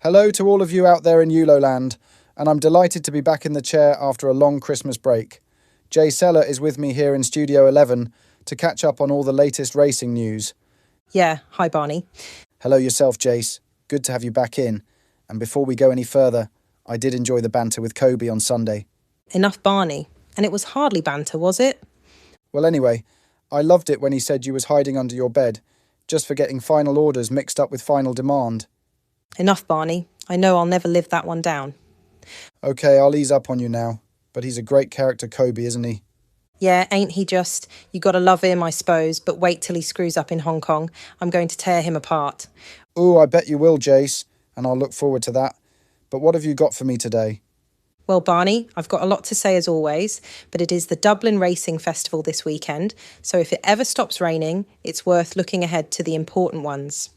Hello to all of you out there in Yuulo land, and I'm delighted to be back in the chair after a long Christmas break. Jaysella is with me here in Studio 11 to catch up on all the latest racing news. Yeah, hi Barney. Hello yourself, Jace. Good to have you back in. And before we go any further, I did enjoy the banter with Koby on Sunday. Enough Barney. And it was hardly banter, was it? Well, anyway, I loved it when he said you was hiding under your bed, just for getting final orders mixed up with final demand. Enough Barney. I know I'll never live that one down. OK, I'll ease up on you now. But he's a great character, Koby, isn't he? Yeah, ain't he just? You gotta love him, I suppose, but wait till he screws up in Hong Kong. I'm going to tear him apart. Ooh, I bet you will, Jace, and I'll look forward to that. But what have you got for me today? Well, Barney, I've got a lot to say as always, but it is the Dublin Racing Festival this weekend, so if it ever stops raining, it's worth looking ahead to the important ones.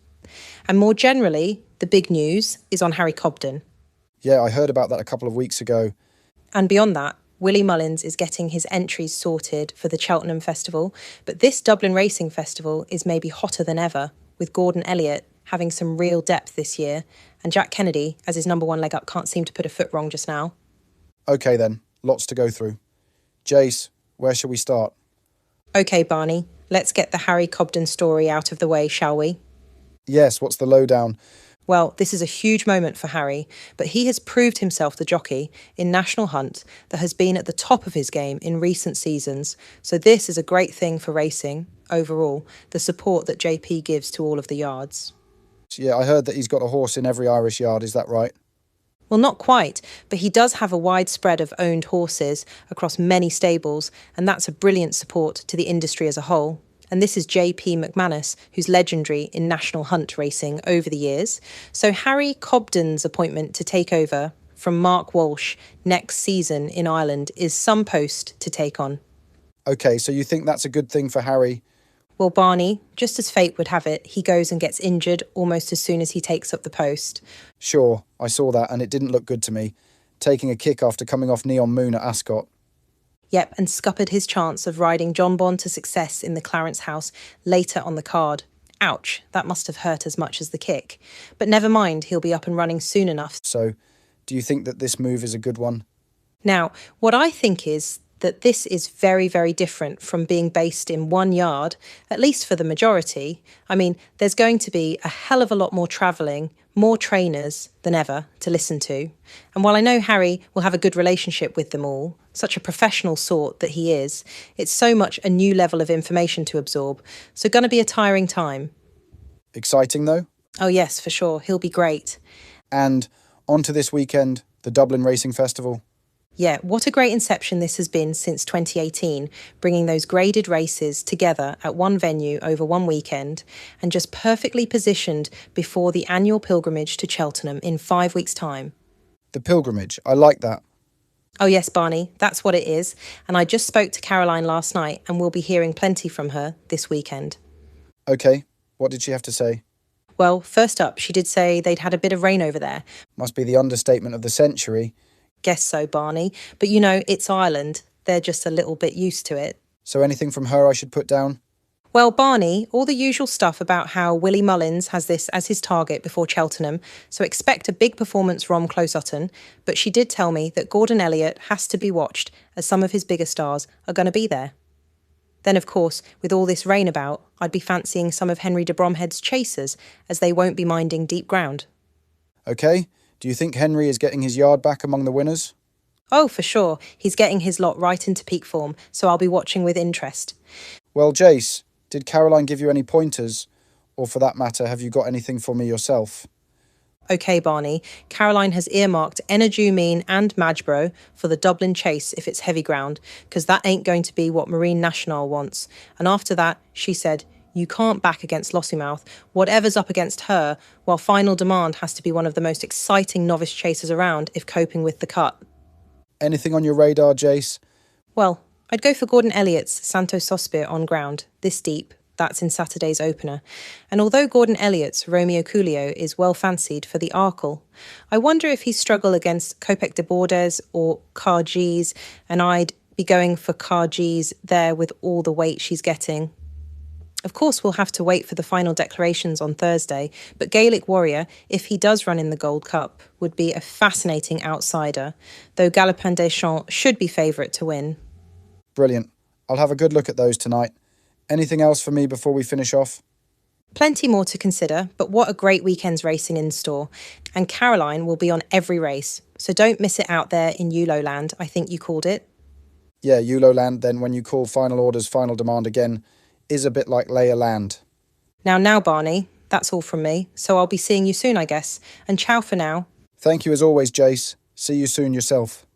And more generally, the big news is on Harry Cobden. Yeah, I heard about that a couple of weeks ago. And beyond that, Willie Mullins is getting his entries sorted for the Cheltenham Festival, but this Dublin Racing Festival is maybe hotter than ever, with Gordon Elliott having some real depth this year, and Jack Kennedy, as his number one leg up, can't seem to put a foot wrong just now. OK then, lots to go through. Jace, where shall we start? OK, Barney, let's get the Harry Cobden story out of the way, shall we? Yes, what's the lowdown? Well, this is a huge moment for Harry, but he has proved himself the jockey in National Hunt that has been at the top of his game in recent seasons. So this is a great thing for racing, overall, the support that JP gives to all of the yards. Yeah, I heard that he's got a horse in every Irish yard, is that right? Well, not quite, but he does have a wide spread of owned horses across many stables, and that's a brilliant support to the industry as a whole. And this is JP McManus, who's legendary in National Hunt racing over the years. So Harry Cobden's appointment to take over from Mark Walsh next season in Ireland is some post to take on. OK, so you think that's a good thing for Harry? Well, Barney, just as fate would have it, he goes and gets injured almost as soon as he takes up the post. Sure, I saw that and it didn't look good to me. Taking a kick after coming off Neon Moon at Ascot. Yep, and scuppered his chance of riding John Bond to success in the Clarence House later on the card. Ouch, that must have hurt as much as the kick. But never mind, he'll be up and running soon enough. So, do you think that this move is a good one? Now, what I think is that this is very, very different from being based in one yard, at least for the majority. I mean, there's going to be a hell of a lot more travelling, more trainers than ever to listen to. And while I know Harry will have a good relationship with them all, such a professional sort that he is, it's so much a new level of information to absorb. So going to be a tiring time. Exciting though? Oh yes, for sure. He'll be great. And on to this weekend, the Dublin Racing Festival. Yeah, what a great inception this has been since 2018, bringing those graded races together at one venue over one weekend and just perfectly positioned before the annual pilgrimage to Cheltenham in 5 weeks' time. The pilgrimage, I like that. Oh yes, Barney, that's what it is. And I just spoke to Caroline last night and we'll be hearing plenty from her this weekend. OK, what did she have to say? Well, first up, she did say they'd had a bit of rain over there. Must be the understatement of the century. Guess so, Barney. But you know, it's Ireland. They're just a little bit used to it. So anything from her I should put down? Well, Barney, all the usual stuff about how Willie Mullins has this as his target before Cheltenham, so expect a big performance from Close Utton, but she did tell me that Gordon Elliott has to be watched as some of his bigger stars are going to be there. Then, of course, with all this rain about, I'd be fancying some of Henry de Bromhead's chasers, as they won't be minding deep ground. OK, do you think Henry is getting his yard back among the winners? Oh, for sure. He's getting his lot right into peak form, so I'll be watching with interest. Well, Jace, did Caroline give you any pointers? Or for that matter, have you got anything for me yourself? OK, Barney, Caroline has earmarked Energy and Madgebro for the Dublin Chase if it's heavy ground, because that ain't going to be what Marine National wants. And after that, she said, you can't back against Lossiemouth, whatever's up against her, while Final Demand has to be one of the most exciting novice chasers around if coping with the cut. Anything on your radar, Jace? Well, I'd go for Gordon Elliott's Santo Sospir on ground, this deep. That's in Saturday's opener. And although Gordon Elliott's Romeo Coolio is well fancied for the Arkle, I wonder if he'd struggle against Copec de Bordes or Cargis, and I'd be going for Cargis there with all the weight she's getting. Of course, we'll have to wait for the final declarations on Thursday, but Gaelic Warrior, if he does run in the Gold Cup, would be a fascinating outsider, though Galopin des Champs should be favourite to win. Brilliant. I'll have a good look at those tonight. Anything else for me before we finish off? Plenty more to consider, but what a great weekend's racing in store. And Caroline will be on every race, so don't miss it out there in Yuulo land, I think you called it. Yeah, Yuulo land, then when you call final orders final demand again, is a bit like lay a land. Now, Barney, that's all from me, so I'll be seeing you soon, I guess. And ciao for now. Thank you as always, Jace. See you soon yourself.